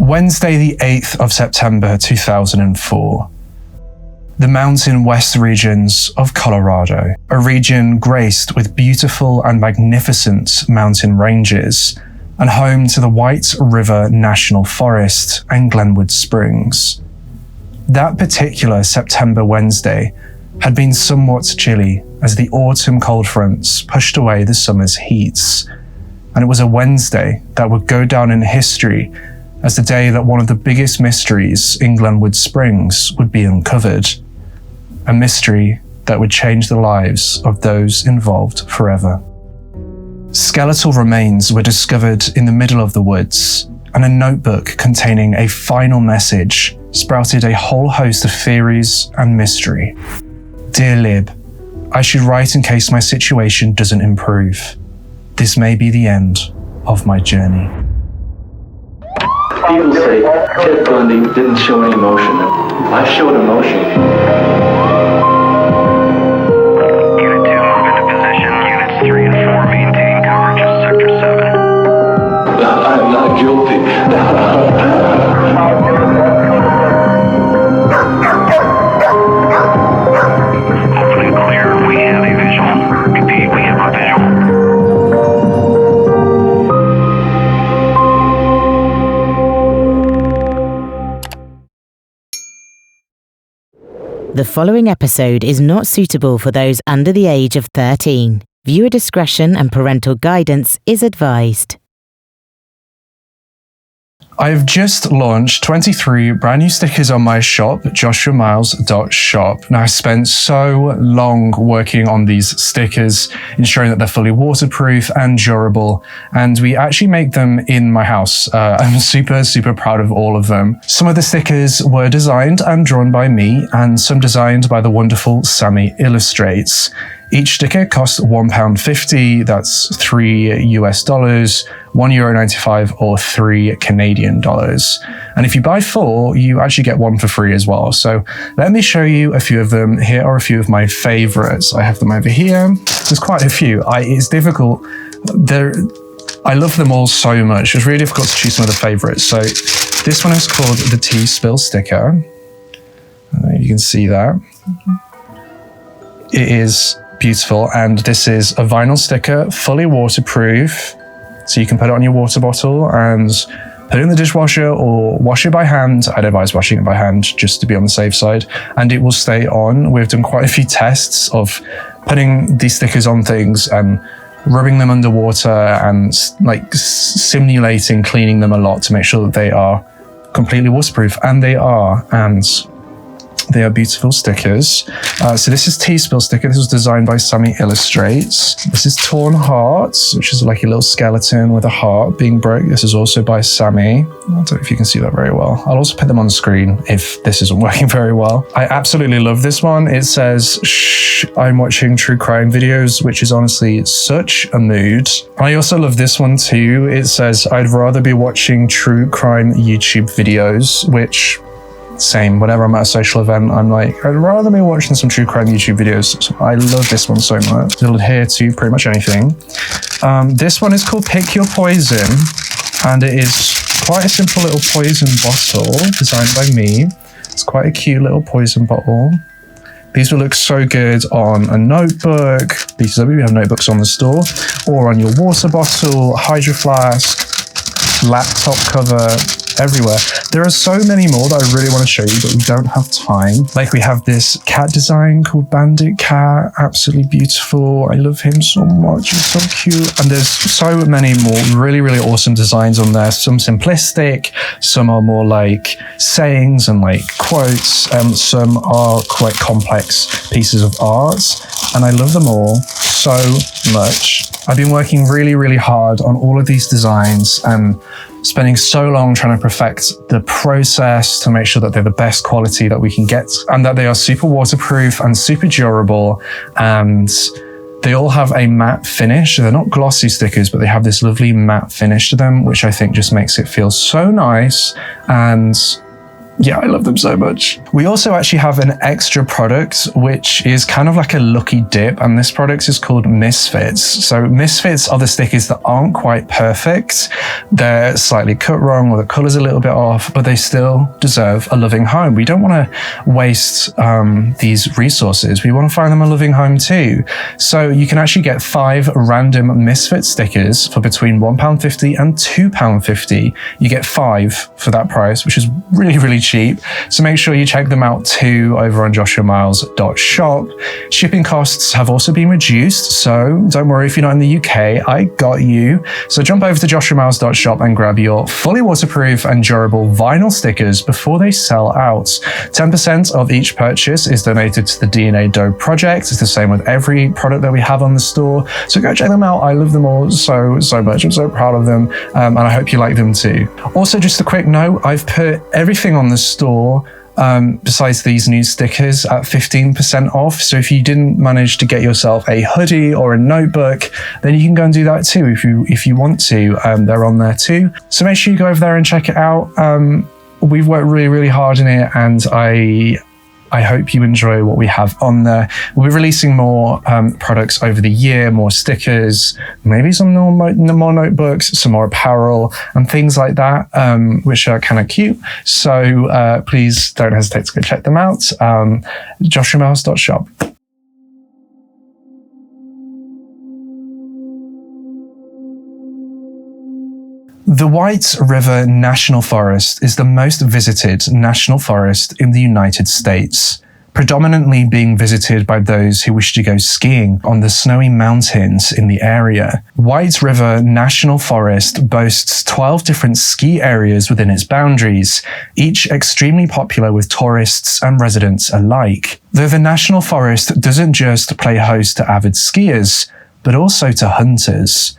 Wednesday the 8th of September 2004. The mountain west regions of Colorado, a region graced with beautiful and magnificent mountain ranges, and home to the White River National Forest and Glenwood Springs. That particular September Wednesday had been somewhat chilly as the autumn cold fronts pushed away the summer's heats, and it was a Wednesday that would go down in history as the day that one of the biggest mysteries in Glenwood Springs would be uncovered. A mystery that would change the lives of those involved forever. Skeletal remains were discovered in the middle of the woods, and a notebook containing a final message sprouted a whole host of theories and mystery. Dear Lib, I should write in case my situation doesn't improve. This may be the end of my journey. People say Ted Bundy didn't show any emotion. I showed emotion. Unit 2, move into position. Units 3 and 4 maintain coverage of Sector 7. I'm not guilty. Open and clear. We have a visual. Repeat, we have a visual. The following episode is not suitable for those under the age of 13. Viewer discretion and parental guidance is advised. I've just launched 23 brand new stickers on my shop, joshuamiles.shop. Now, I spent so long working on these stickers, ensuring that they're fully waterproof and durable, and we actually make them in my house. I'm super proud of all of them. Some of the stickers were designed and drawn by me, and some designed by the wonderful Sammy Illustrates. Each sticker costs £1.50, that's $3 US, €1.95 or $3 Canadian. And if you buy 4, you actually get 1 for free as well. So let me show you a few of them. Here are a few of my favorites. I have them over here. There's quite a few. It's difficult. I love them all so much. It's really difficult to choose some of the favorites. So this one is called the Tea Spill sticker. You can see that. It is beautiful, and this is a vinyl sticker, fully waterproof, so you can put it on your water bottle and put it in the dishwasher or wash it by hand. I'd advise washing it by hand just to be on the safe side, and it will stay on. We've done quite a few tests of putting these stickers on things and rubbing them underwater and like simulating cleaning them a lot to make sure that they are completely waterproof, and they are, and they are beautiful stickers. So this is Tea Spill sticker. This was designed by Sammy Illustrates. This is Torn Hearts, which is like a little skeleton with a heart being broke. This is also by Sammy. I don't know if you can see that very well. I'll also put them on screen if this isn't working very well. I absolutely love this one. It says, "Shh, I'm watching true crime videos," which is honestly such a mood. I also love this one too. It says, "I'd rather be watching true crime YouTube videos," which same, whenever I'm at a social event, I'm like, I'd rather be watching some true crime YouTube videos. So I love this one so much. It'll adhere to pretty much anything. This one is called Pick Your Poison, and it is quite a simple little poison bottle designed by me. It's quite a cute little poison bottle. These will look so good on a notebook, because we have notebooks on the store, or on your water bottle, hydro flask, laptop cover, everywhere. There are so many more that I really want to show you, but we don't have time. Like, we have this cat design called Bandit Cat, absolutely beautiful. I love him so much, he's so cute. And there's so many more really awesome designs on there. Some simplistic, some are more like sayings and like quotes, some are quite complex pieces of art, and I love them all so much. I've been working really hard on all of these designs and spending so long trying to perfect the process to make sure that they're the best quality that we can get, and that they are super waterproof and super durable, and they all have a matte finish. They're not glossy stickers, but they have this lovely matte finish to them, which I think just makes it feel so nice. And Yeah, I love them so much. We also actually have an extra product, which is kind of like a lucky dip, and this product is called Misfits. So Misfits are the stickers that aren't quite perfect. They're slightly cut wrong, or the color's a little bit off, but they still deserve a loving home. We don't want to waste these resources. We want to find them a loving home too. So you can actually get 5 random Misfit stickers for between £1.50 and £2.50. You get 5 for that price, which is really, really cheap. So make sure you check them out too over on joshuamiles.shop. Shipping costs have also been reduced, so don't worry if you're not in the UK, I got you. So jump over to joshuamiles.shop and grab your fully waterproof and durable vinyl stickers before they sell out. 10% of each purchase is donated to the DNA Doe project. It's the same with every product that we have on the store. So go check them out. I love them all so much. I'm so proud of them, and I hope you like them too. Also, just a quick note, I've put everything on the store besides these new stickers at 15% off. So if you didn't manage to get yourself a hoodie or a notebook, then you can go and do that too if you want to. They're on there too. So make sure you go over there and check it out. We've worked really, really hard in it, and I hope you enjoy what we have on there. We'll be releasing more products over the year, more stickers, maybe some more notebooks, some more apparel and things like that, which are kind of cute. So please don't hesitate to go check them out. joshuamiles.shop. The White River National Forest is the most visited national forest in the United States, predominantly being visited by those who wish to go skiing on the snowy mountains in the area. White River National Forest boasts 12 different ski areas within its boundaries, each extremely popular with tourists and residents alike. Though the National Forest doesn't just play host to avid skiers, but also to hunters.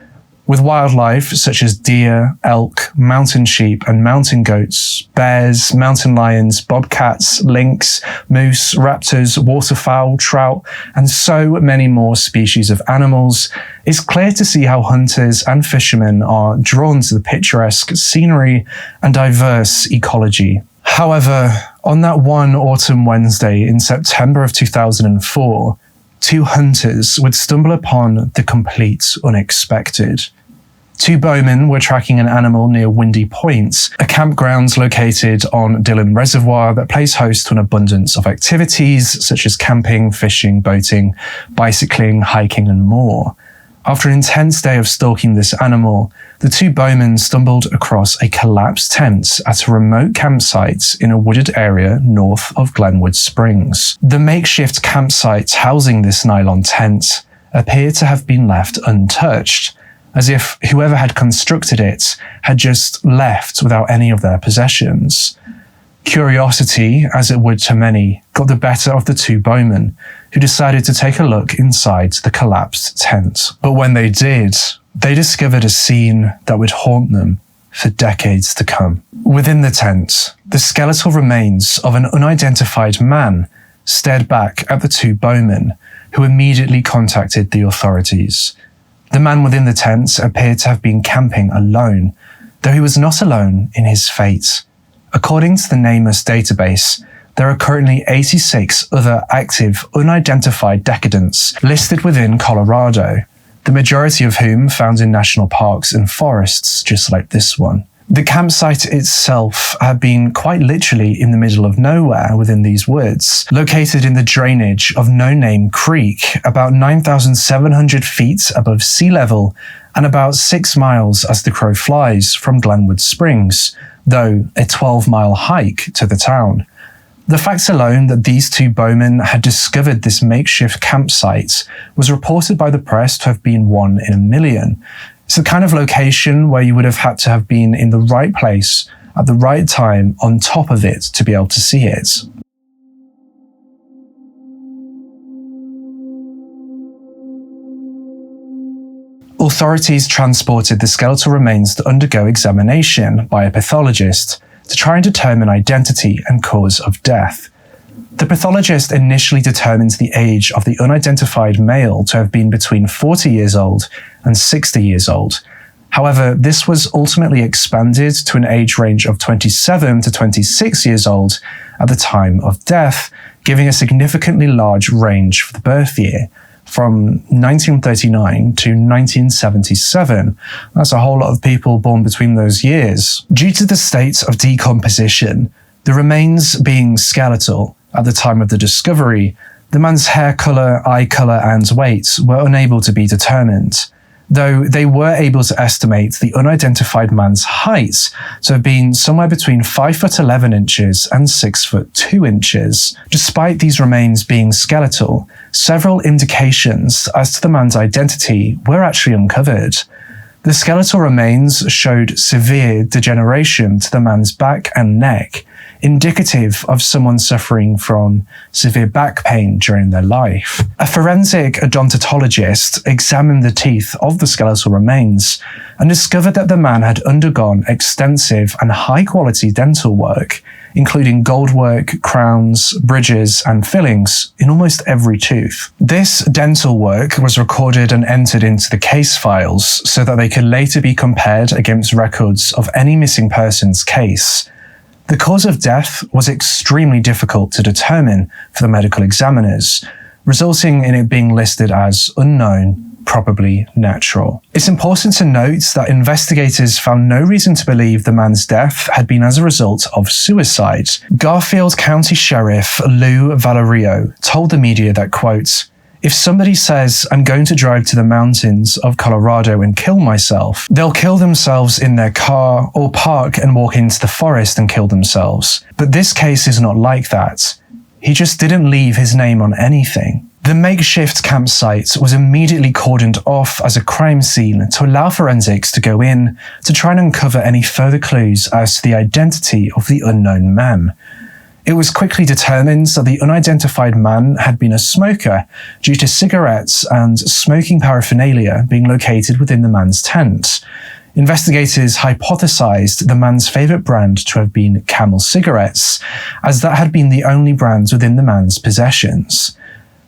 With wildlife such as deer, elk, mountain sheep and mountain goats, bears, mountain lions, bobcats, lynx, moose, raptors, waterfowl, trout, and so many more species of animals, it's clear to see how hunters and fishermen are drawn to the picturesque scenery and diverse ecology. However, on that one autumn Wednesday in September of 2004, 2 hunters would stumble upon the complete unexpected. 2 bowmen were tracking an animal near Windy Point, a campground located on Dillon Reservoir that plays host to an abundance of activities such as camping, fishing, boating, bicycling, hiking, and more. After an intense day of stalking this animal, the 2 bowmen stumbled across a collapsed tent at a remote campsite in a wooded area north of Glenwood Springs. The makeshift campsite housing this nylon tent appeared to have been left untouched, as if whoever had constructed it had just left without any of their possessions. Curiosity, as it would to many, got the better of the 2 bowmen, who decided to take a look inside the collapsed tent. But when they did, they discovered a scene that would haunt them for decades to come. Within the tent, the skeletal remains of an unidentified man stared back at the 2 bowmen, who immediately contacted the authorities. The man within the tent appeared to have been camping alone, though he was not alone in his fate. According to the NamUs database, there are currently 86 other active, unidentified decadents listed within Colorado, the majority of whom found in national parks and forests just like this one. The campsite itself had been quite literally in the middle of nowhere within these woods, located in the drainage of No Name Creek, about 9,700 feet above sea level and about 6 miles as the crow flies from Glenwood Springs, though a 12-mile hike to the town. The fact alone that these 2 bowmen had discovered this makeshift campsite was reported by the press to have been 1 in a million. It's the kind of location where you would have had to have been in the right place at the right time on top of it to be able to see it. Authorities transported the skeletal remains to undergo examination by a pathologist to try and determine identity and cause of death. The pathologist initially determined the age of the unidentified male to have been between 40 years old and 60 years old. However, this was ultimately expanded to an age range of 27 to 26 years old at the time of death, giving a significantly large range for the birth year, from 1939 to 1977. That's a whole lot of people born between those years. Due to the state of decomposition, the remains being skeletal at the time of the discovery, the man's hair colour, eye colour and weight were unable to be determined, though they were able to estimate the unidentified man's height to have been somewhere between 5'11" and 6'2". Despite these remains being skeletal, several indications as to the man's identity were actually uncovered. The skeletal remains showed severe degeneration to the man's back and neck, indicative of someone suffering from severe back pain during their life. A forensic odontologist examined the teeth of the skeletal remains and discovered that the man had undergone extensive and high-quality dental work, including gold work, crowns, bridges, and fillings in almost every tooth. This dental work was recorded and entered into the case files so that they could later be compared against records of any missing persons case. The cause of death was extremely difficult to determine for the medical examiners, resulting in it being listed as unknown, probably natural. It's important to note that investigators found no reason to believe the man's death had been as a result of suicide. Garfield County Sheriff Lou Valerio told the media that, quote, "If somebody says, I'm going to drive to the mountains of Colorado and kill myself, they'll kill themselves in their car or park and walk into the forest and kill themselves. But this case is not like that. He just didn't leave his name on anything." The makeshift campsite was immediately cordoned off as a crime scene to allow forensics to go in to try and uncover any further clues as to the identity of the unknown man. It was quickly determined that the unidentified man had been a smoker due to cigarettes and smoking paraphernalia being located within the man's tent. Investigators hypothesized the man's favorite brand to have been Camel cigarettes, as that had been the only brand within the man's possessions.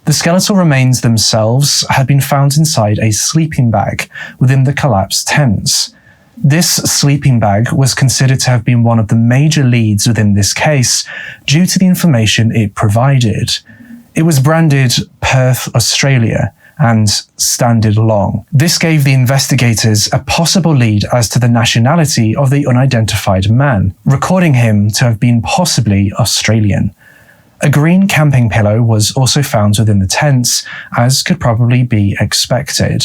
The skeletal remains themselves had been found inside a sleeping bag within the collapsed tents. This sleeping bag was considered to have been one of the major leads within this case due to the information it provided. It was branded Perth, Australia, and standard long. This gave the investigators a possible lead as to the nationality of the unidentified man, recording him to have been possibly Australian. A green camping pillow was also found within the tents, as could probably be expected.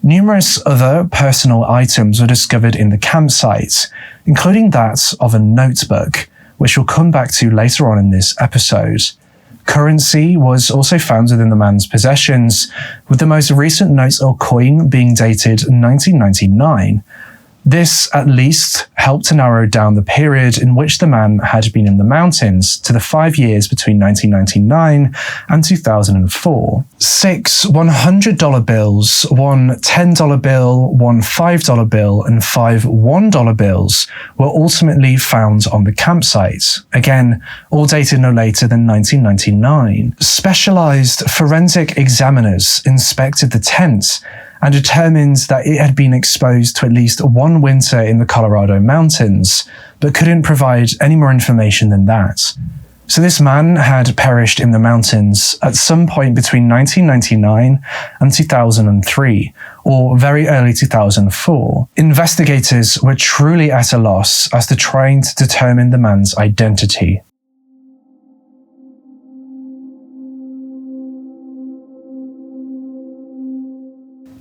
Numerous other personal items were discovered in the campsite, including that of a notebook, which we'll come back to later on in this episode. Currency was also found within the man's possessions, with the most recent note or coin being dated 1999. This, at least, helped to narrow down the period in which the man had been in the mountains to the 5 years between 1999 and 2004. 6 $100 bills, 1 $10 bill, 1 $5 bill, and 5 $1 bills were ultimately found on the campsite, again, all dated no later than 1999. Specialized forensic examiners inspected the tent and determined that it had been exposed to at least one winter in the Colorado mountains, but couldn't provide any more information than that. So this man had perished in the mountains at some point between 1999 and 2003, or very early 2004. Investigators were truly at a loss as to trying to determine the man's identity.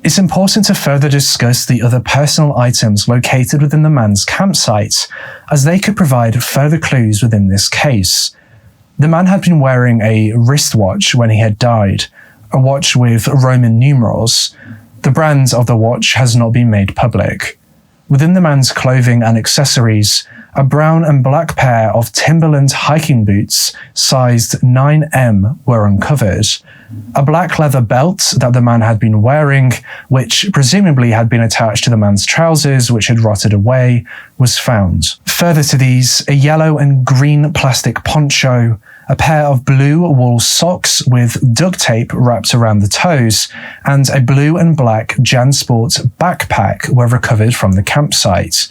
It's important to further discuss the other personal items located within the man's campsite, as they could provide further clues within this case. The man had been wearing a wristwatch when he had died, a watch with Roman numerals. The brand of the watch has not been made public. Within the man's clothing and accessories, a brown and black pair of Timberland hiking boots sized 9M were uncovered. A black leather belt that the man had been wearing, which presumably had been attached to the man's trousers, which had rotted away, was found. Further to these, a yellow and green plastic poncho, a pair of blue wool socks with duct tape wrapped around the toes, and a blue and black JanSport backpack were recovered from the campsite.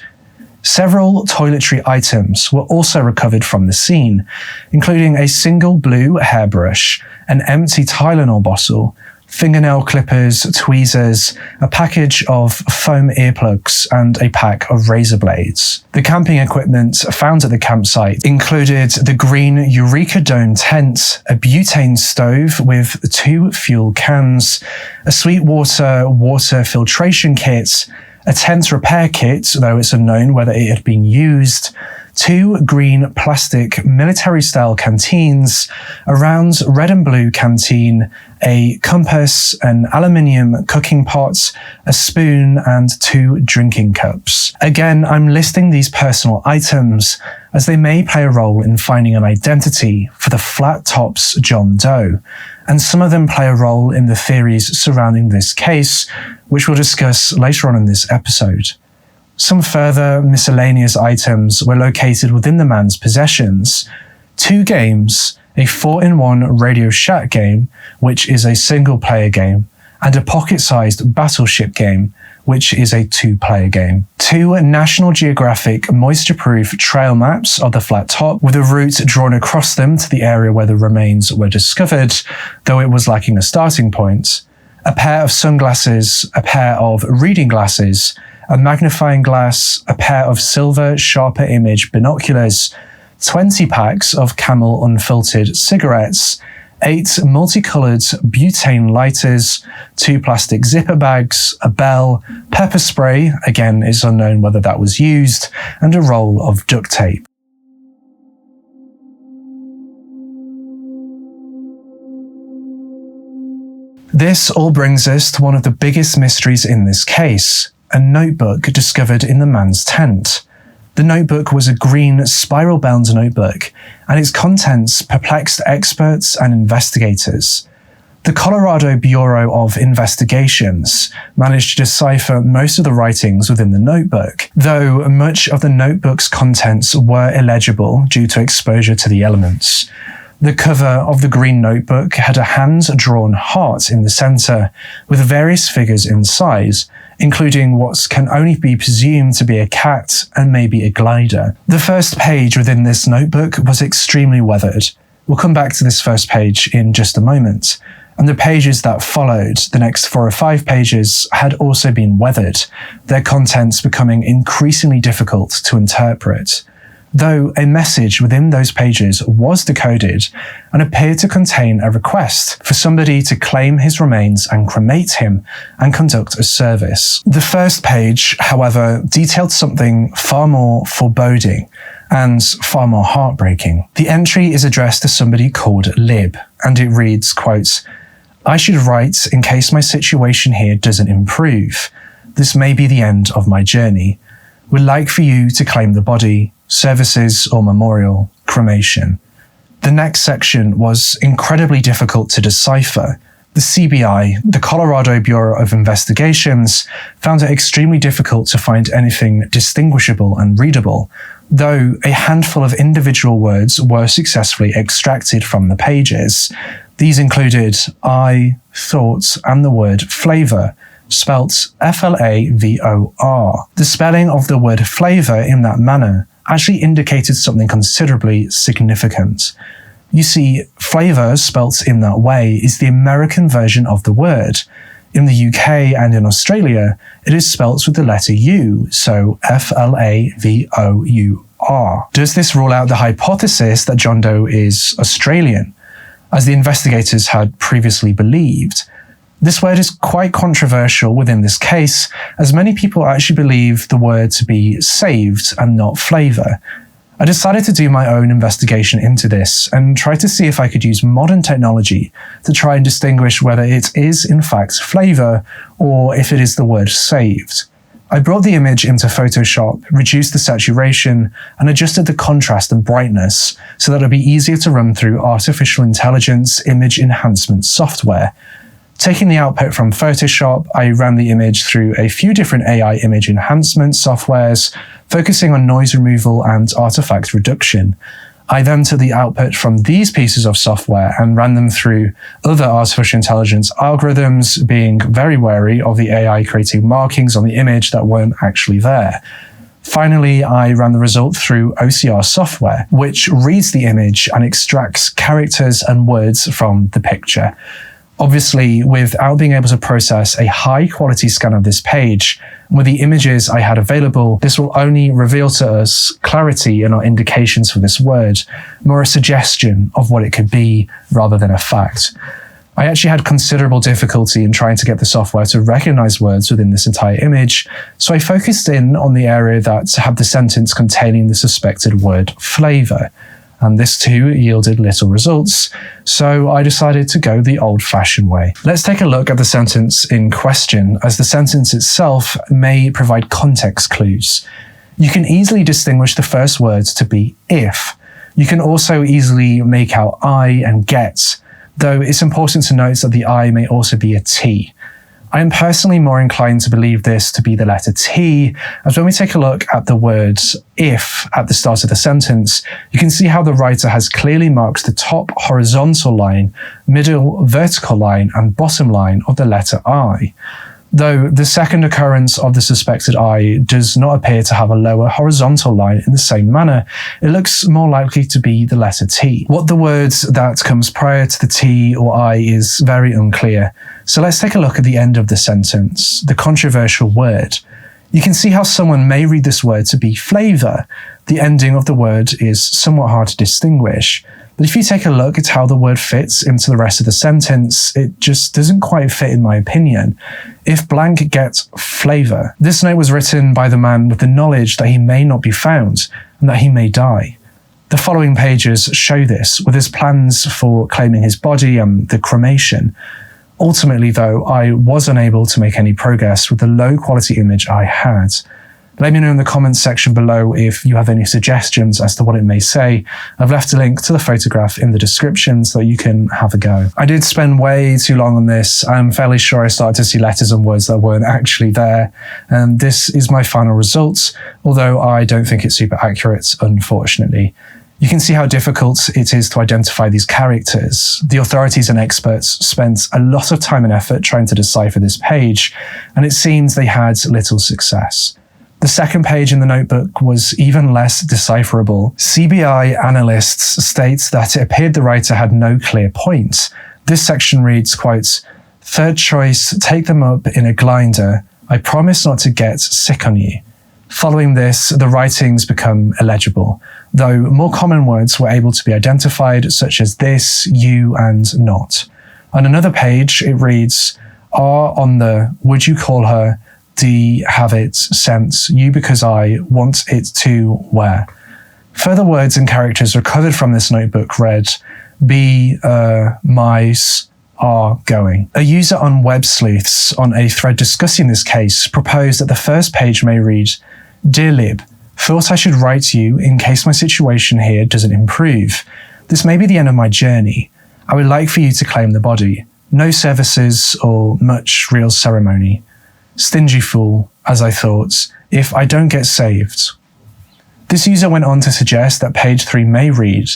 Several toiletry items were also recovered from the scene, including a single blue hairbrush, an empty Tylenol bottle, fingernail clippers, tweezers, a package of foam earplugs, and a pack of razor blades. The camping equipment found at the campsite included the green Eureka Dome tent, a butane stove with 2 fuel cans, a Sweetwater water filtration kit, a tent repair kit, though it's unknown whether it had been used, 2 green plastic military-style canteens, a round red and blue canteen, a compass, an aluminium cooking pot, a spoon, and 2 drinking cups. Again, I'm listing these personal items as they may play a role in finding an identity for the Flat Tops John Doe, and some of them play a role in the theories surrounding this case, which we'll discuss later on in this episode. Some further miscellaneous items were located within the man's possessions: 2 games, a 4-in-1 Radio Shack game, which is a single-player game, and a pocket-sized Battleship game, which is a 2-player game. 2 National Geographic moisture-proof trail maps of the Flat Top with a route drawn across them to the area where the remains were discovered, though it was lacking a starting point. A pair of sunglasses, a pair of reading glasses, a magnifying glass, a pair of silver sharper image binoculars, 20 packs of Camel unfiltered cigarettes, 8 multicolored butane lighters, 2 plastic zipper bags, a bell, pepper spray, again it's unknown whether that was used, and a roll of duct tape. This all brings us to one of the biggest mysteries in this case: a notebook discovered in the man's tent. The notebook was a green spiral-bound notebook, and its contents perplexed experts and investigators. The Colorado Bureau of Investigations managed to decipher most of the writings within the notebook, though much of the notebook's contents were illegible due to exposure to the elements. The cover of the green notebook had a hand-drawn heart in the center, with various figures inside, including what can only be presumed to be a cat and maybe a glider. The first page within this notebook was extremely weathered. We'll come back to this first page in just a moment. And the pages that followed, the next 4 or 5 pages, had also been weathered, their contents becoming increasingly difficult to interpret. Though a message within those pages was decoded and appeared to contain a request for somebody to claim his remains and cremate him and conduct a service. The first page, however, detailed something far more foreboding and far more heartbreaking. The entry is addressed to somebody called Lib, and it reads, quote, "I should write in case my situation here doesn't improve. This may be the end of my journey. Would like for you to claim the body. Services or memorial, cremation." The next section was incredibly difficult to decipher. The CBI, the Colorado Bureau of Investigations, found it extremely difficult to find anything distinguishable and readable, though a handful of individual words were successfully extracted from the pages. These included I, thought, and the word flavor, spelt F-L-A-V-O-R. The spelling of the word flavor in that manner actually indicated something considerably significant. You see, flavour spelt in that way is the American version of the word. In the UK and in Australia, it is spelt with the letter U, so F-L-A-V-O-U-R. Does this rule out the hypothesis that John Doe is Australian, as the investigators had previously believed? This word is quite controversial within this case, as many people actually believe the word to be saved and not flavour. I decided to do my own investigation into this and try to see if I could use modern technology to try and distinguish whether it is in fact flavour or if it is the word saved. I brought the image into Photoshop, reduced the saturation, and adjusted the contrast and brightness so that it would be easier to run through artificial intelligence image enhancement software. Taking the output from Photoshop, I ran the image through a few different AI image enhancement softwares, focusing on noise removal and artifact reduction. I then took the output from these pieces of software and ran them through other artificial intelligence algorithms, being very wary of the AI creating markings on the image that weren't actually there. Finally, I ran the result through OCR software, which reads the image and extracts characters and words from the picture. Obviously, without being able to process a high-quality scan of this page, with the images I had available, this will only reveal to us clarity in our indications for this word, more a suggestion of what it could be rather than a fact. I actually had considerable difficulty in trying to get the software to recognize words within this entire image, so I focused in on the area that had the sentence containing the suspected word flavor. And this too yielded little results, so I decided to go the old-fashioned way. Let's take a look at the sentence in question, as the sentence itself may provide context clues. You can easily distinguish the first words to be if. You can also easily make out I and get, though it's important to note that the I may also be a T. I am personally more inclined to believe this to be the letter T, as when we take a look at the word if at the start of the sentence, you can see how the writer has clearly marked the top horizontal line, middle vertical line, and bottom line of the letter I. Though the second occurrence of the suspected I does not appear to have a lower horizontal line in the same manner, it looks more likely to be the letter T. What the word that comes prior to the T or I is very unclear, so let's take a look at the end of the sentence, the controversial word. You can see how someone may read this word to be flavor. The ending of the word is somewhat hard to distinguish, but if you take a look at how the word fits into the rest of the sentence, it just doesn't quite fit in my opinion. If blank gets flavor, this note was written by the man with the knowledge that he may not be found and that he may die. The following pages show this, with his plans for claiming his body and the cremation. Ultimately, though, I was unable to make any progress with the low-quality image I had. Let me know in the comments section below if you have any suggestions as to what it may say. I've left a link to the photograph in the description so you can have a go. I did spend way too long on this. I'm fairly sure I started to see letters and words that weren't actually there. And this is my final result, although I don't think it's super accurate, unfortunately. You can see how difficult it is to identify these characters. The authorities and experts spent a lot of time and effort trying to decipher this page, and it seems they had little success. The second page in the notebook was even less decipherable. CBI analysts state that it appeared the writer had no clear point. This section reads, quote, "Third choice, take them up in a glider. I promise not to get sick on you." Following this, the writings become illegible, though more common words were able to be identified, such as this, you, and not. On another page, it reads, R on the would you call her, D have it sent, you because I want it to where. Further words and characters recovered from this notebook read, be, mice, are going. A user on Web Sleuths on a thread discussing this case proposed that the first page may read, Dear Lib, thought I should write you in case my situation here doesn't improve. This may be the end of my journey. I would like for you to claim the body. No services or much real ceremony. Stingy fool, as I thought, if I don't get saved. This user went on to suggest that page 3 may read,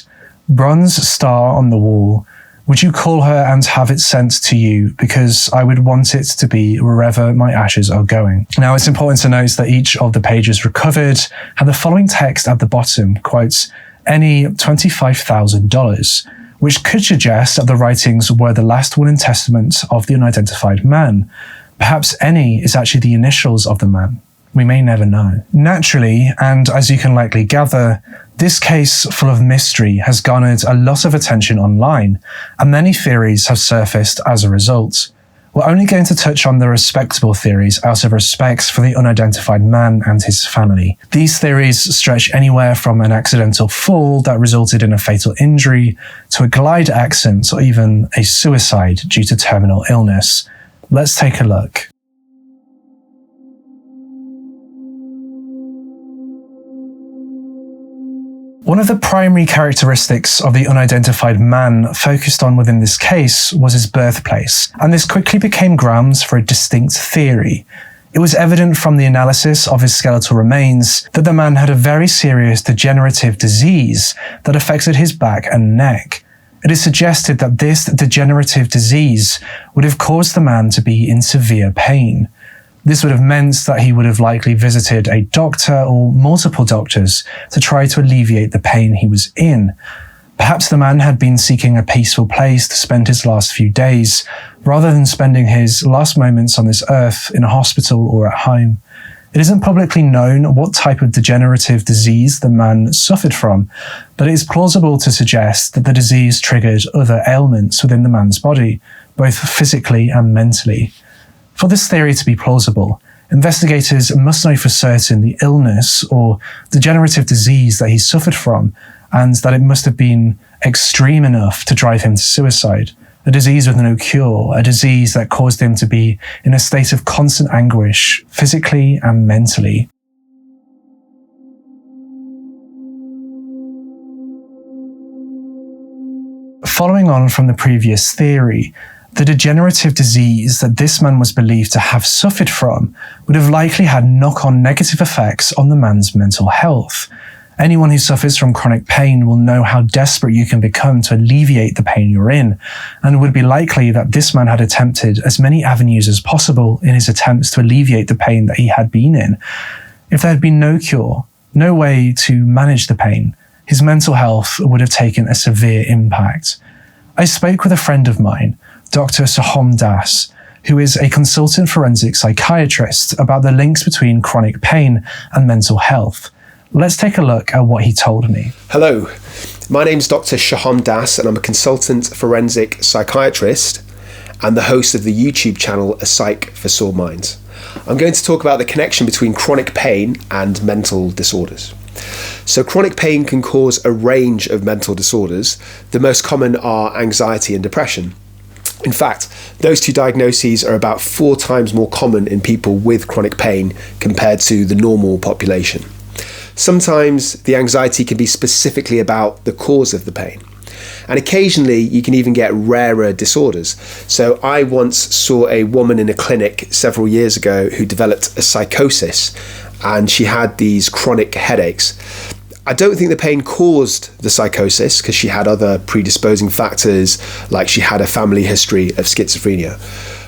Bronze star on the wall, would you call her and have it sent to you because I would want it to be wherever my ashes are going. Now it's important to note that each of the pages recovered had the following text at the bottom, quote, any $25,000, which could suggest that the writings were the last will and testament of the unidentified man. Perhaps any is actually the initials of the man. We may never know. Naturally, and as you can likely gather, this case full of mystery has garnered a lot of attention online, and many theories have surfaced as a result. We're only going to touch on the respectable theories out of respect for the unidentified man and his family. These theories stretch anywhere from an accidental fall that resulted in a fatal injury to a glide accident or even a suicide due to terminal illness. Let's take a look. One of the primary characteristics of the unidentified man focused on within this case was his birthplace, and this quickly became grounds for a distinct theory. It was evident from the analysis of his skeletal remains that the man had a very serious degenerative disease that affected his back and neck. It is suggested that this degenerative disease would have caused the man to be in severe pain. This would have meant that he would have likely visited a doctor or multiple doctors to try to alleviate the pain he was in. Perhaps the man had been seeking a peaceful place to spend his last few days, rather than spending his last moments on this earth in a hospital or at home. It isn't publicly known what type of degenerative disease the man suffered from, but it is plausible to suggest that the disease triggered other ailments within the man's body, both physically and mentally. For this theory to be plausible, investigators must know for certain the illness or degenerative disease that he suffered from, and that it must have been extreme enough to drive him to suicide. A disease with no cure, a disease that caused him to be in a state of constant anguish, physically and mentally. Following on from the previous theory, the degenerative disease that this man was believed to have suffered from would have likely had knock-on negative effects on the man's mental health. Anyone who suffers from chronic pain will know how desperate you can become to alleviate the pain you're in, and it would be likely that this man had attempted as many avenues as possible in his attempts to alleviate the pain that he had been in. If there had been no cure, no way to manage the pain, his mental health would have taken a severe impact. I spoke with a friend of mine, Dr. Sohom Das, who is a consultant forensic psychiatrist, about the links between chronic pain and mental health. Let's take a look at what he told me. Hello, my name's Dr. Sohom Das, and I'm a consultant forensic psychiatrist and the host of the YouTube channel A Psych for Sore Minds. I'm going to talk about the connection between chronic pain and mental disorders. So chronic pain can cause a range of mental disorders. The most common are anxiety and depression. In fact, those two diagnoses are about 4 times more common in people with chronic pain compared to the normal population. Sometimes the anxiety can be specifically about the cause of the pain. And occasionally you can even get rarer disorders. So I once saw a woman in a clinic several years ago who developed a psychosis, and she had these chronic headaches. I don't think the pain caused the psychosis because she had other predisposing factors, like she had a family history of schizophrenia.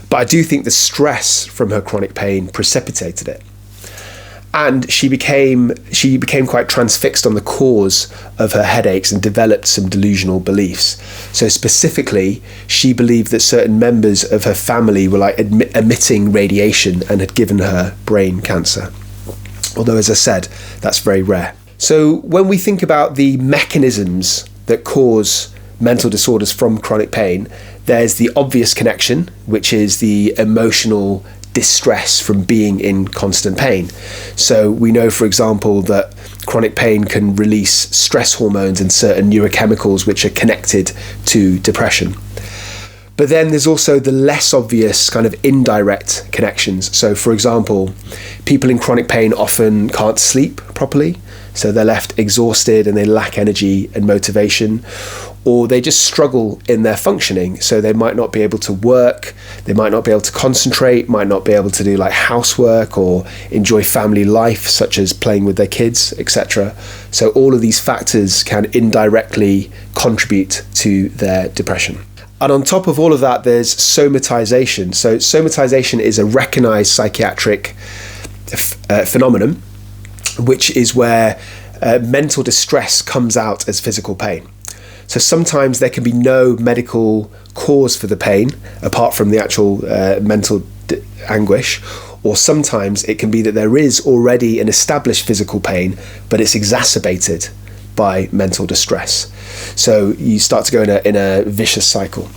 But I do think the stress from her chronic pain precipitated it. And she became quite transfixed on the cause of her headaches and developed some delusional beliefs. So specifically, she believed that certain members of her family were like emitting radiation and had given her brain cancer. Although, as I said, that's very rare. So when we think about the mechanisms that cause mental disorders from chronic pain, there's the obvious connection, which is the emotional distress from being in constant pain. So we know, for example, that chronic pain can release stress hormones and certain neurochemicals which are connected to depression. But then there's also the less obvious kind of indirect connections. So for example, people in chronic pain often can't sleep properly, so they're left exhausted and they lack energy and motivation, or they just struggle in their functioning. So they might not be able to work, they might not be able to concentrate, might not be able to do like housework or enjoy family life, such as playing with their kids, etc. So all of these factors can indirectly contribute to their depression. And on top of all of that, there's somatization. So somatization is a recognized psychiatric phenomenon, which is where mental distress comes out as physical pain. So sometimes there can be no medical cause for the pain apart from the actual mental anguish, or sometimes it can be that there is already an established physical pain, but it's exacerbated by mental distress. So you start to go in a vicious cycle.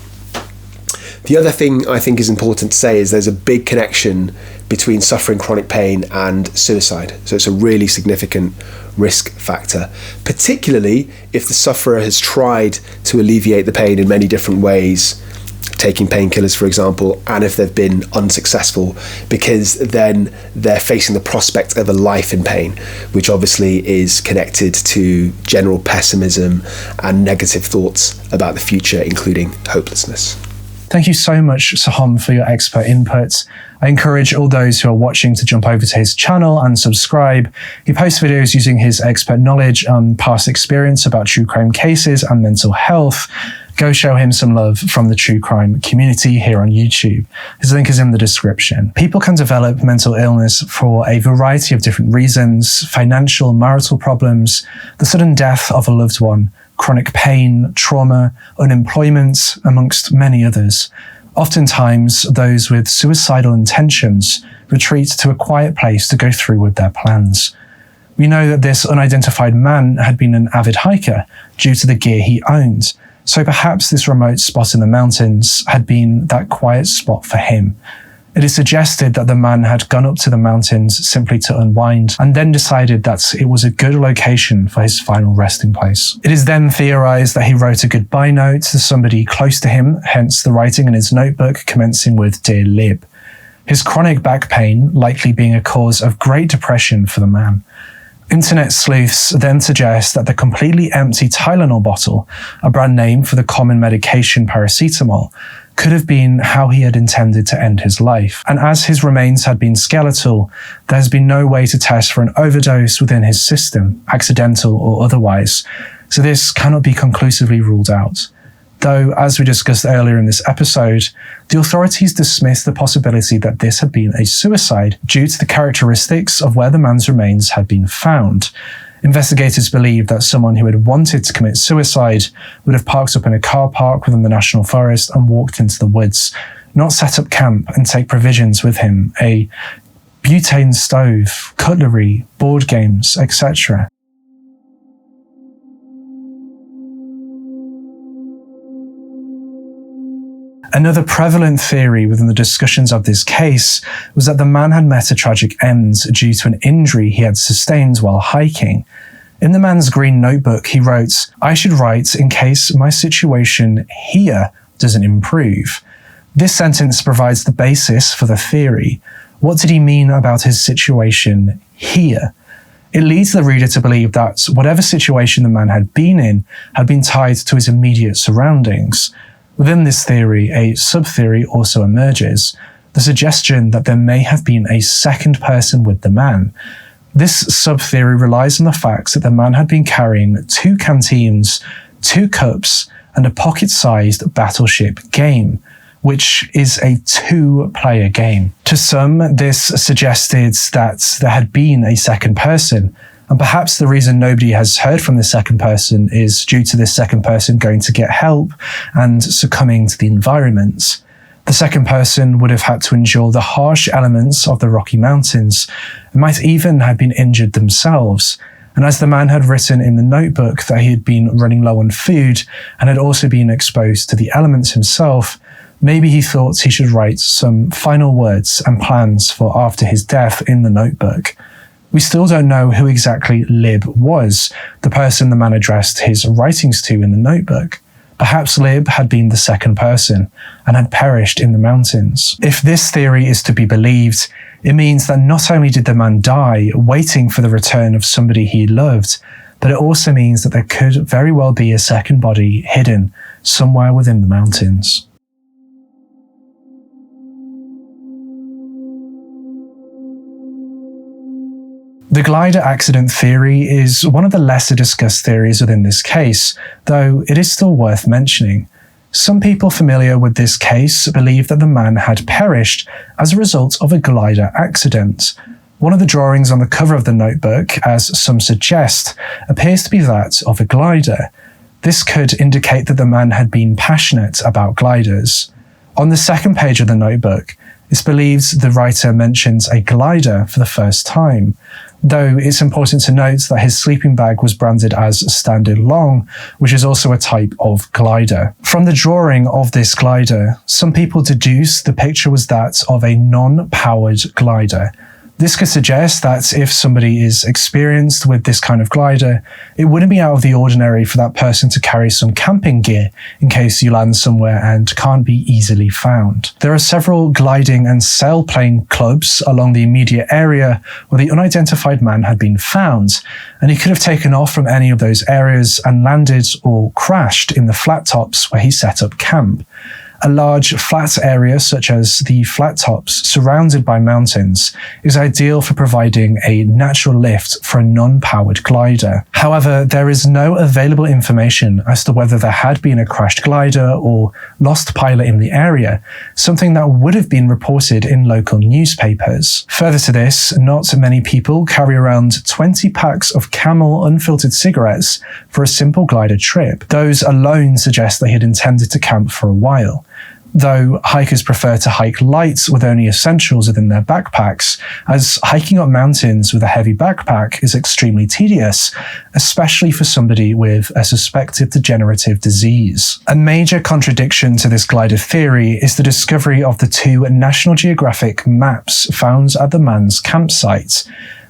The other thing I think is important to say is there's a big connection between suffering chronic pain and suicide. So it's a really significant risk factor, particularly if the sufferer has tried to alleviate the pain in many different ways, taking painkillers, for example, and if they've been unsuccessful, because then they're facing the prospect of a life in pain, which obviously is connected to general pessimism and negative thoughts about the future, including hopelessness. Thank you so much, Saham, for your expert input. I encourage all those who are watching to jump over to his channel and subscribe. He posts videos using his expert knowledge and past experience about true crime cases and mental health. Go show him some love from the true crime community here on YouTube. His link is in the description. People can develop mental illness for a variety of different reasons: financial, marital problems, the sudden death of a loved one, chronic pain, trauma, unemployment, amongst many others. Oftentimes, those with suicidal intentions retreat to a quiet place to go through with their plans. We know that this unidentified man had been an avid hiker due to the gear he owned, so perhaps this remote spot in the mountains had been that quiet spot for him. It is suggested that the man had gone up to the mountains simply to unwind and then decided that it was a good location for his final resting place. It is then theorized that he wrote a goodbye note to somebody close to him, hence the writing in his notebook commencing with "Dear Lib." His chronic back pain likely being a cause of great depression for the man. Internet sleuths then suggest that the completely empty Tylenol bottle, a brand name for the common medication paracetamol, could have been how he had intended to end his life. And as his remains had been skeletal, there has been no way to test for an overdose within his system, accidental or otherwise, so this cannot be conclusively ruled out. Though, as we discussed earlier in this episode, the authorities dismissed the possibility that this had been a suicide due to the characteristics of where the man's remains had been found. Investigators believe that someone who had wanted to commit suicide would have parked up in a car park within the national forest and walked into the woods, not set up camp and take provisions with him, a butane stove, cutlery, board games, etc. Another prevalent theory within the discussions of this case was that the man had met a tragic end due to an injury he had sustained while hiking. In the man's green notebook, he wrote, "I should write in case my situation here doesn't improve." This sentence provides the basis for the theory. What did he mean about his situation here? It leads the reader to believe that whatever situation the man had been tied to his immediate surroundings. Within this theory, a sub-theory also emerges, the suggestion that there may have been a second person with the man. This sub-theory relies on the fact that the man had been carrying 2 canteens, 2 cups, and a pocket-sized battleship game, which is a 2-player game. To some, this suggested that there had been a second person, and perhaps the reason nobody has heard from the second person is due to this second person going to get help and succumbing to the environment. The second person would have had to endure the harsh elements of the Rocky Mountains and might even have been injured themselves. And as the man had written in the notebook that he had been running low on food and had also been exposed to the elements himself, maybe he thought he should write some final words and plans for after his death in the notebook. We still don't know who exactly Lib was, the person the man addressed his writings to in the notebook. Perhaps Lib had been the second person and had perished in the mountains. If this theory is to be believed, it means that not only did the man die waiting for the return of somebody he loved, but it also means that there could very well be a second body hidden somewhere within the mountains. The glider accident theory is one of the lesser discussed theories within this case, though it is still worth mentioning. Some people familiar with this case believe that the man had perished as a result of a glider accident. One of the drawings on the cover of the notebook, as some suggest, appears to be that of a glider. This could indicate that the man had been passionate about gliders. On the second page of the notebook, it's believed the writer mentions a glider for the first time, though it's important to note that his sleeping bag was branded as standard long, which is also a type of glider. From the drawing of this glider, some people deduce the picture was that of a non-powered glider. This could suggest that if somebody is experienced with this kind of glider, it wouldn't be out of the ordinary for that person to carry some camping gear in case you land somewhere and can't be easily found. There are several gliding and sailplane clubs along the immediate area where the unidentified man had been found, and he could have taken off from any of those areas and landed or crashed in the Flat Tops where he set up camp. A large flat area such as the Flat Tops, surrounded by mountains, is ideal for providing a natural lift for a non-powered glider. However, there is no available information as to whether there had been a crashed glider or lost pilot in the area, something that would have been reported in local newspapers. Further to this, not many people carry around 20 packs of Camel unfiltered cigarettes for a simple glider trip. Those alone suggest they had intended to camp for a while. Though hikers prefer to hike light with only essentials within their backpacks, as hiking up mountains with a heavy backpack is extremely tedious, especially for somebody with a suspected degenerative disease. A major contradiction to this glider theory is the discovery of the 2 National Geographic maps found at the man's campsite.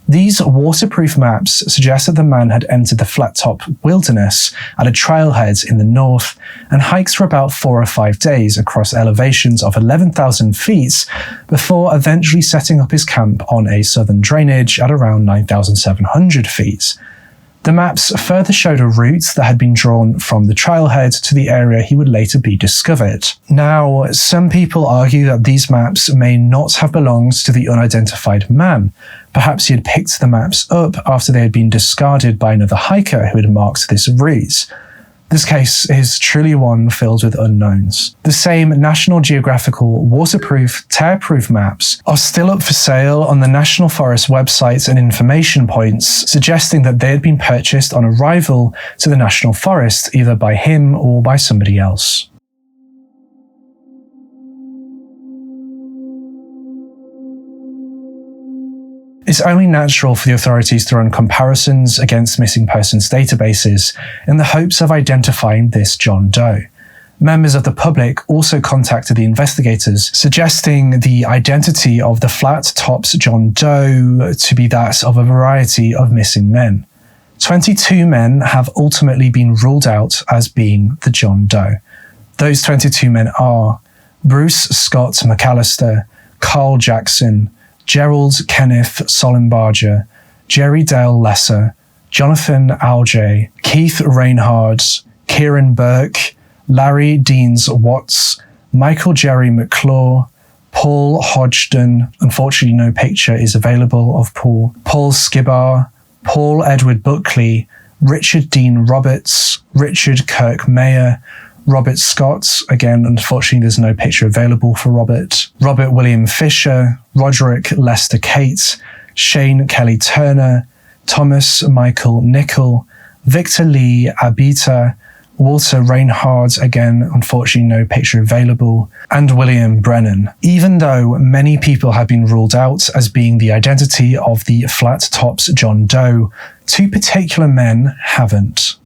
These waterproof maps suggest that the man had entered the Flat Top wilderness at a trailhead in the north and hiked for about 4 or 5 days across elevations of 11,000 feet before eventually setting up his camp on a southern drainage at around 9,700 feet. The maps further showed a route that had been drawn from the trailhead to the area he would later be discovered. Now, some people argue that these maps may not have belonged to the unidentified man. Perhaps he had picked the maps up after they had been discarded by another hiker who had marked this route. This case is truly one filled with unknowns. The same National Geographical waterproof, tear-proof maps are still up for sale on the National Forest websites and information points, suggesting that they had been purchased on arrival to the National Forest either by him or by somebody else. It's only natural for the authorities to run comparisons against missing persons databases in the hopes of identifying this John Doe. Members of the public also contacted the investigators, suggesting the identity of the Flat Tops John Doe to be that of a variety of missing men. 22 men have ultimately been ruled out as being the John Doe. Those 22 men are Bruce Scott McAllister, Carl Jackson, Gerald Kenneth Sollenbarger, Jerry Dale Lesser, Jonathan Alge, Keith Reinhard, Kieran Burke, Larry Deans Watts, Michael Jerry McClure, Paul Hodgdon, unfortunately no picture is available of Paul Skibar, Paul Edward Buckley, Richard Dean Roberts, Richard Kirk Mayer, Robert Scott, again, unfortunately there's no picture available for Robert William Fisher, Roderick Lester Cates, Shane Kelly Turner, Thomas Michael Nickel, Victor Lee Abita, Walter Reinhardt, again, unfortunately no picture available, and William Brennan. Even though many people have been ruled out as being the identity of the Flat Tops John Doe, 2 particular men haven't.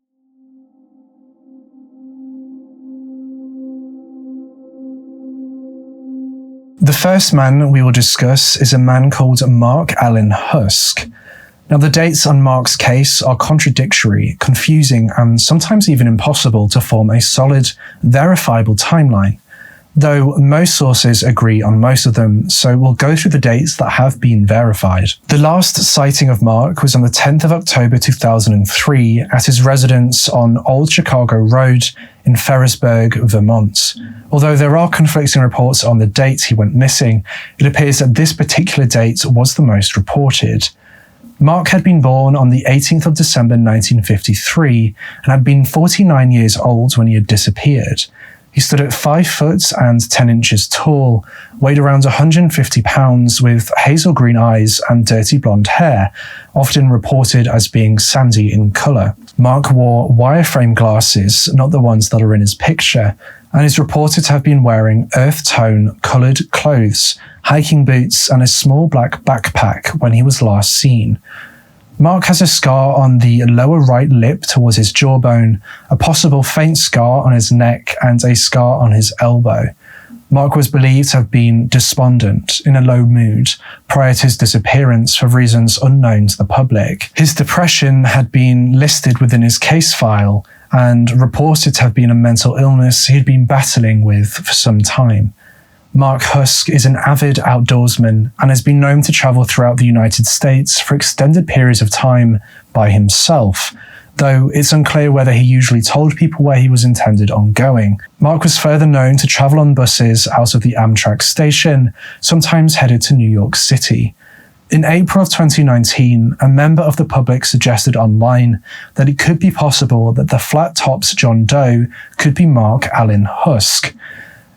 The first man we will discuss is a man called Mark Allen Husk. Now, the dates on Mark's case are contradictory, confusing, and sometimes even impossible to form a solid, verifiable timeline, though most sources agree on most of them, so we'll go through the dates that have been verified. The last sighting of Mark was on the 10th of October 2003 at his residence on Old Chicago Road in Ferrisburg, Vermont. Although there are conflicting reports on the date he went missing, it appears that this particular date was the most reported. Mark had been born on the 18th of December 1953 and had been 49 years old when he had disappeared. He stood at 5 foot and 10 inches tall, weighed around 150 pounds, with hazel green eyes and dirty blonde hair, often reported as being sandy in colour. Mark wore wireframe glasses, not the ones that are in his picture, and is reported to have been wearing earth-tone coloured clothes, hiking boots, and a small black backpack when he was last seen. Mark has a scar on the lower right lip towards his jawbone, a possible faint scar on his neck, and a scar on his elbow. Mark was believed to have been despondent, in a low mood, prior to his disappearance for reasons unknown to the public. His depression had been listed within his case file and reported to have been a mental illness he had been battling with for some time. Mark Husk is an avid outdoorsman and has been known to travel throughout the United States for extended periods of time by himself, though it's unclear whether he usually told people where he was intended on going. Mark was further known to travel on buses out of the Amtrak station, sometimes headed to New York City. In April of 2019, a member of the public suggested online that it could be possible that the Flat Tops John Doe could be Mark Allen Husk.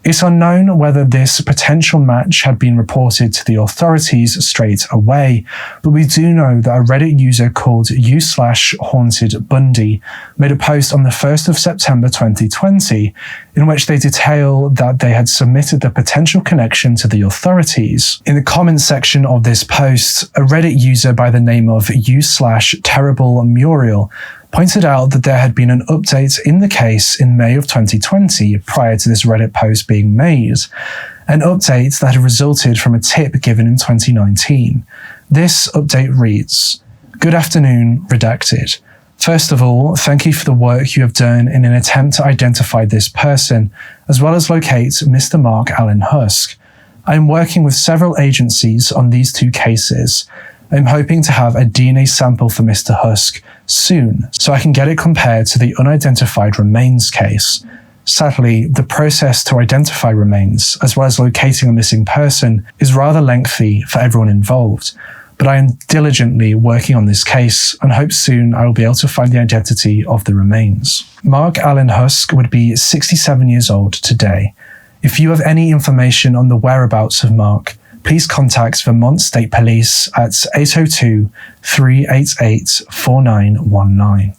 It's unknown whether this potential match had been reported to the authorities straight away, but we do know that a Reddit user called u/HauntedBundy made a post on the 1st of September 2020 in which they detail that they had submitted the potential connection to the authorities. In the comments section of this post, a Reddit user by the name of u/TerribleMuriel pointed out that there had been an update in the case in May of 2020 prior to this Reddit post being made, an update that had resulted from a tip given in 2019. This update reads, "Good afternoon, redacted. First of all, thank you for the work you have done in an attempt to identify this person, as well as locate Mr. Mark Allen Husk. I am working with several agencies on these two cases. I'm hoping to have a DNA sample for Mr. Husk soon, so I can get it compared to the unidentified remains case. Sadly, the process to identify remains, as well as locating a missing person, is rather lengthy for everyone involved, but I am diligently working on this case and hope soon I will be able to find the identity of the remains." Mark Allen Husk would be 67 years old today. If you have any information on the whereabouts of Mark, please contact Vermont State Police at 802-388-4919.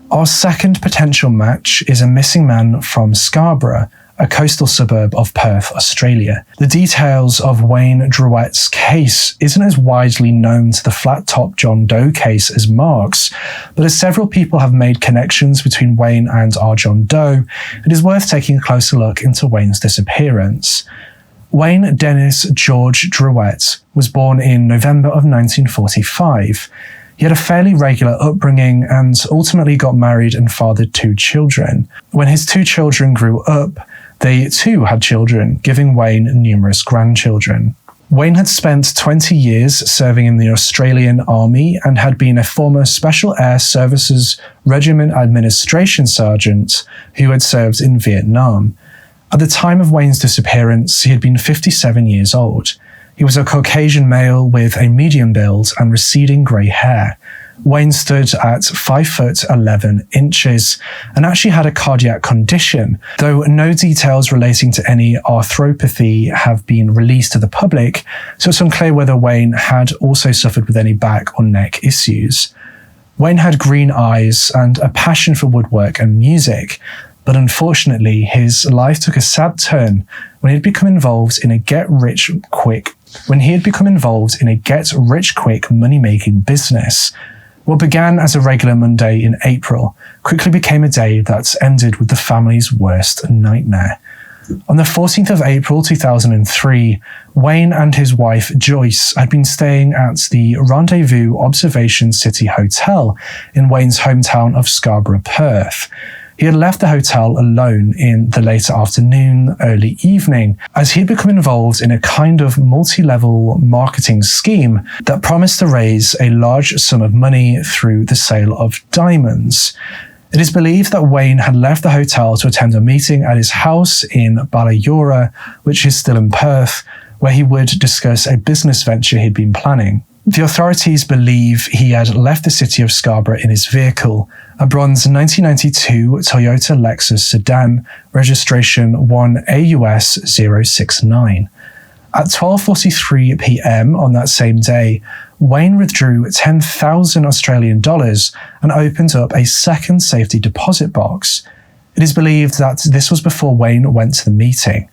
Our second potential match is a missing man from Scarborough, a coastal suburb of Perth, Australia. The details of Wayne Druitt's case isn't as widely known to the Flat Top John Doe case as Mark's, but as several people have made connections between Wayne and our John Doe, it is worth taking a closer look into Wayne's disappearance. Wayne Dennis George Druitt was born in November of 1945. He had a fairly regular upbringing and ultimately got married and fathered 2 children. When his 2 children grew up, they too had children, giving Wayne numerous grandchildren. Wayne had spent 20 years serving in the Australian Army and had been a former Special Air Services Regiment Administration Sergeant who had served in Vietnam. At the time of Wayne's disappearance, he had been 57 years old. He was a Caucasian male with a medium build and receding grey hair. Wayne stood at 5 foot 11 inches and actually had a cardiac condition, though no details relating to any arthropathy have been released to the public, so it's unclear whether Wayne had also suffered with any back or neck issues. Wayne had green eyes and a passion for woodwork and music, but unfortunately his life took a sad turn when he had become involved in a get-rich-quick money-making business. What began as a regular Monday in April quickly became a day that ended with the family's worst nightmare. On the 14th of April 2003, Wayne and his wife Joyce had been staying at the Rendezvous Observation City Hotel in Wayne's hometown of Scarborough, Perth. He had left the hotel alone in the later afternoon, early evening, as he had become involved in a kind of multi-level marketing scheme that promised to raise a large sum of money through the sale of diamonds. It is believed that Wayne had left the hotel to attend a meeting at his house in Ballajora, which is still in Perth, where he would discuss a business venture he'd been planning. The authorities believe he had left the city of Scarborough in his vehicle, a bronze 1992 Toyota Lexus sedan, registration 1AUS069. At 12:43 p.m. on that same day, Wayne withdrew 10,000 Australian dollars and opened up a second safety deposit box. It is believed that this was before Wayne went to the meeting.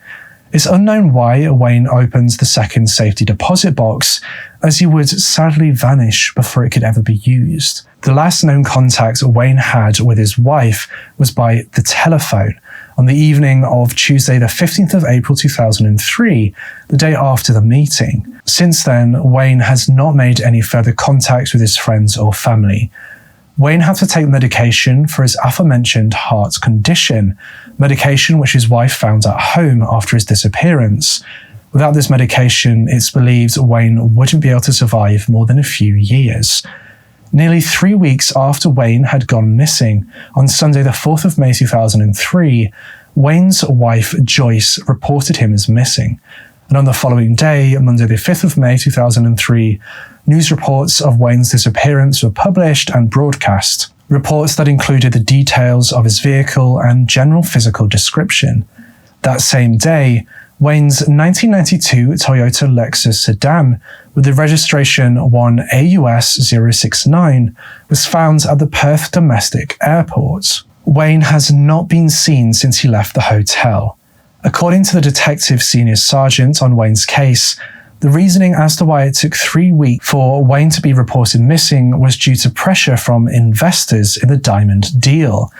It's unknown why Wayne opened the second safety deposit box, as he would sadly vanish before it could ever be used. The last known contact Wayne had with his wife was by the telephone on the evening of Tuesday the 15th of April 2003, the day after the meeting. Since then, Wayne has not made any further contacts with his friends or family. Wayne had to take medication for his aforementioned heart condition, medication which his wife found at home after his disappearance. Without this medication, it's believed Wayne wouldn't be able to survive more than a few years. Nearly 3 weeks after Wayne had gone missing, on Sunday the 4th of May 2003, Wayne's wife Joyce reported him as missing. And on the following day, Monday the 5th of May 2003, news reports of Wayne's disappearance were published and broadcast. Reports that included the details of his vehicle and general physical description. That same day, Wayne's 1992 Toyota Lexus sedan with the registration 1AUS069 was found at the Perth domestic airport. Wayne has not been seen since he left the hotel. According to the detective senior sergeant on Wayne's case, the reasoning as to why it took 3 weeks for Wayne to be reported missing was due to pressure from investors in the diamond deal.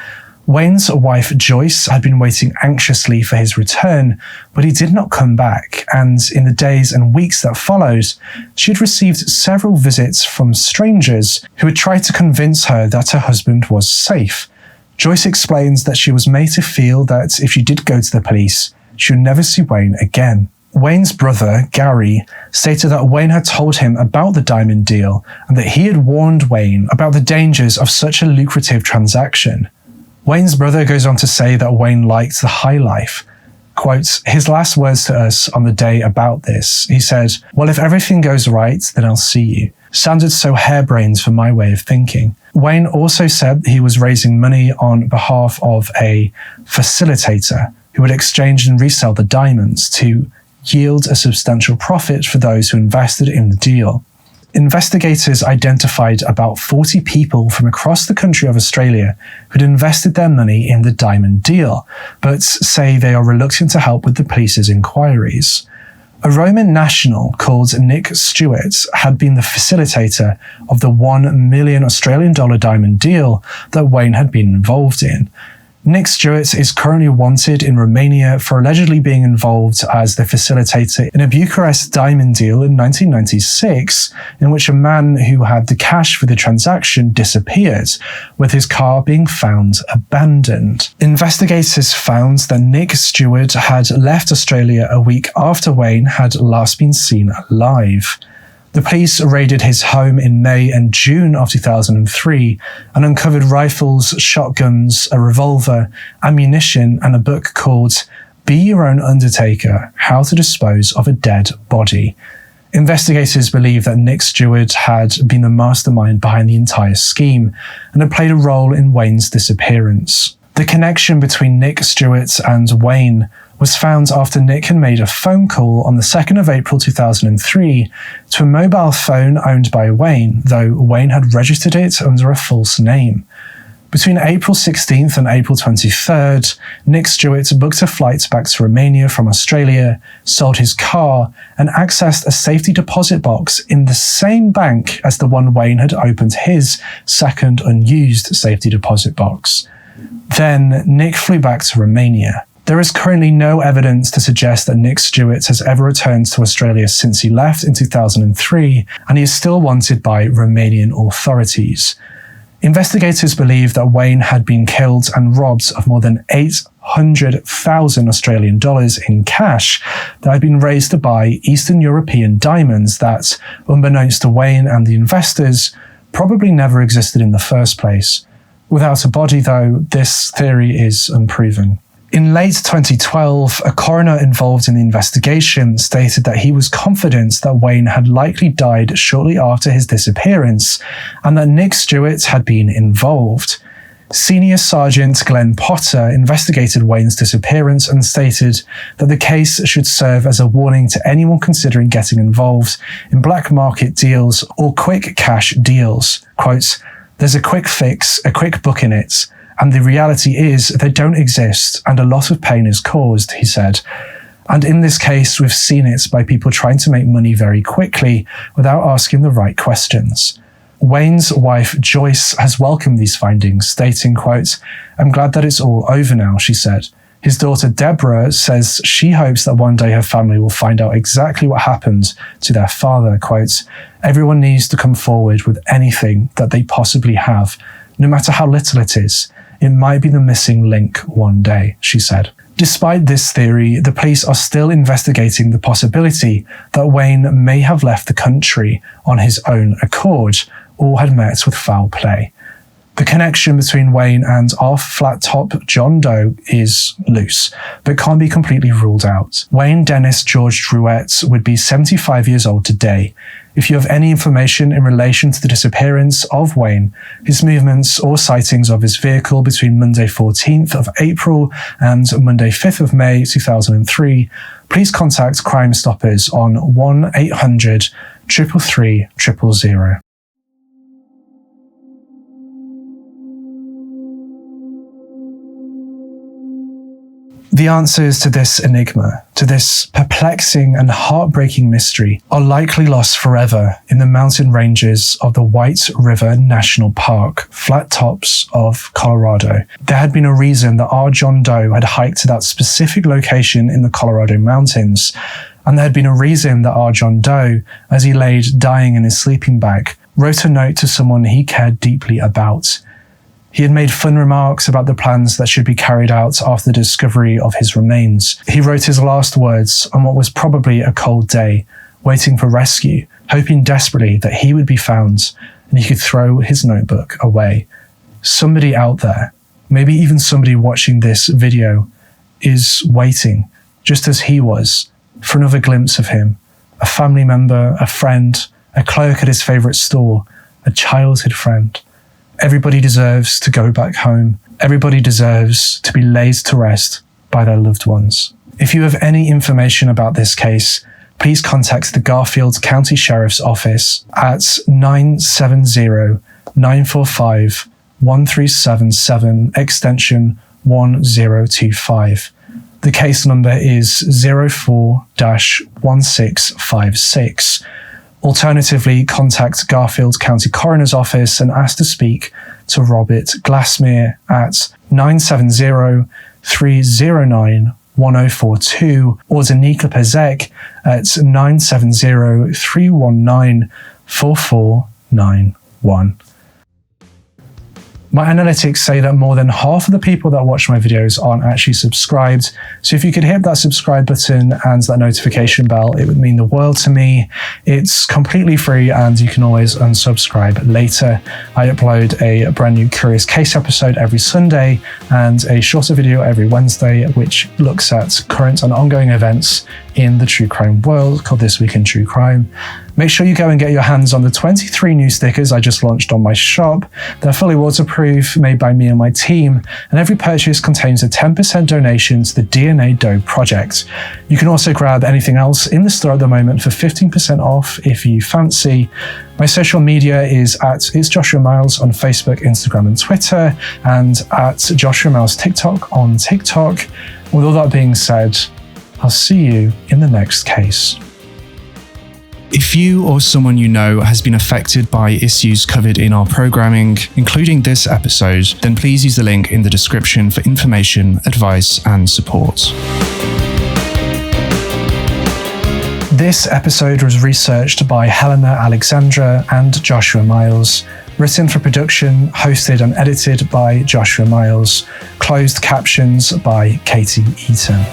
Wayne's wife Joyce had been waiting anxiously for his return, but he did not come back, and in the days and weeks that followed, she had received several visits from strangers who had tried to convince her that her husband was safe. Joyce explains that she was made to feel that if she did go to the police, she would never see Wayne again. Wayne's brother, Gary, stated that Wayne had told him about the diamond deal and that he had warned Wayne about the dangers of such a lucrative transaction. Wayne's brother goes on to say that Wayne liked the high life. Quote, his last words to us on the day about this, he said, "Well, if everything goes right, then I'll see you." Sounded so harebrained for my way of thinking. Wayne also said he was raising money on behalf of a facilitator who would exchange and resell the diamonds to yield a substantial profit for those who invested in the deal. Investigators identified about 40 people from across the country of Australia who'd invested their money in the diamond deal, but say they are reluctant to help with the police's inquiries. A Roman national called Nick Stewart had been the facilitator of the $1 million Australian diamond deal that Wayne had been involved in. Nick Stewart is currently wanted in Romania for allegedly being involved as the facilitator in a Bucharest diamond deal in 1996, in which a man who had the cash for the transaction disappeared, with his car being found abandoned. Investigators found that Nick Stewart had left Australia a week after Wayne had last been seen alive. The police raided his home in May and June of 2003 and uncovered rifles, shotguns, a revolver, ammunition, and a book called Be Your Own Undertaker: How to Dispose of a Dead Body. Investigators believe that Nick Stewart had been the mastermind behind the entire scheme and had played a role in Wayne's disappearance. The connection between Nick Stewart and Wayne was found after Nick had made a phone call on the 2nd of April 2003 to a mobile phone owned by Wayne, though Wayne had registered it under a false name. Between April 16th and April 23rd, Nick Stewart booked a flight back to Romania from Australia, sold his car, and accessed a safety deposit box in the same bank as the one Wayne had opened his second unused safety deposit box. Then Nick flew back to Romania. There is currently no evidence to suggest that Nick Stewart has ever returned to Australia since he left in 2003, and he is still wanted by Romanian authorities. Investigators believe that Wayne had been killed and robbed of more than 800,000 Australian dollars in cash that had been raised to buy Eastern European diamonds that, unbeknownst to Wayne and the investors, probably never existed in the first place. Without a body, though, this theory is unproven. In late 2012, a coroner involved in the investigation stated that he was confident that Wayne had likely died shortly after his disappearance and that Nick Stewart had been involved. Senior Sergeant Glenn Potter investigated Wayne's disappearance and stated that the case should serve as a warning to anyone considering getting involved in black market deals or quick cash deals. Quote, "There's a quick fix, a quick book in it. And the reality is they don't exist and a lot of pain is caused," he said. And in this case, we've seen it by people trying to make money very quickly without asking the right questions. Wayne's wife, Joyce, has welcomed these findings, stating, quote, "I'm glad that it's all over now," she said. His daughter, Deborah, says she hopes that one day her family will find out exactly what happened to their father. Quote, "Everyone needs to come forward with anything that they possibly have, no matter how little it is. It might be the missing link one day," she said. Despite this theory, the police are still investigating the possibility that Wayne may have left the country on his own accord or had met with foul play. The connection between Wayne and our Flat Top John Doe is loose, but can't be completely ruled out. Wayne Dennis George Druitt would be 75 years old today. If you have any information in relation to the disappearance of Wayne, his movements or sightings of his vehicle between Monday 14th of April and Monday 5th of May 2003, please contact Crime Stoppers on 1-800-333-000. The answers to this enigma, to this perplexing and heartbreaking mystery, are likely lost forever in the mountain ranges of the White River National Park, Flat Tops of Colorado. There had been a reason that our John Doe had hiked to that specific location in the Colorado mountains, and there had been a reason that our John Doe, as he laid dying in his sleeping bag, wrote a note to someone he cared deeply about. He had made fun remarks about the plans that should be carried out after the discovery of his remains. He wrote his last words on what was probably a cold day, waiting for rescue, hoping desperately that he would be found and he could throw his notebook away. Somebody out there, maybe even somebody watching this video, is waiting, just as he was, for another glimpse of him. A family member, a friend, a clerk at his favourite store, a childhood friend. Everybody deserves to go back home. Everybody deserves to be laid to rest by their loved ones. If you have any information about this case, please contact the Garfield County Sheriff's Office at 970-945-1377 extension 1025. The case number is 04-1656. Alternatively, contact Garfield County Coroner's Office and ask to speak to Robert Glassmere at 970-309-1042 or Danica Pezek at 970-319-4491. My analytics say that more than half of the people that watch my videos aren't actually subscribed. So if you could hit that subscribe button and that notification bell, it would mean the world to me. It's completely free and you can always unsubscribe later. I upload a brand new Curious Case episode every Sunday and a shorter video every Wednesday, which looks at current and ongoing events in the true crime world, called This Week in True Crime. Make sure you go and get your hands on the 23 new stickers I just launched on my shop. They're fully waterproof, made by me and my team, and every purchase contains a 10% donation to the DNA Doe project. You can also grab anything else in the store at the moment for 15% off if you fancy. My social media is at It's Joshua Miles on Facebook, Instagram and Twitter, and at Joshua Miles TikTok on TikTok. With all that being said, I'll see you in the next case. If you or someone you know has been affected by issues covered in our programming, including this episode, then please use the link in the description for information, advice, and support. This episode was researched by Helena Alexandra and Joshua Miles, written for production, hosted and edited by Joshua Miles, closed captions by Katie Eaton.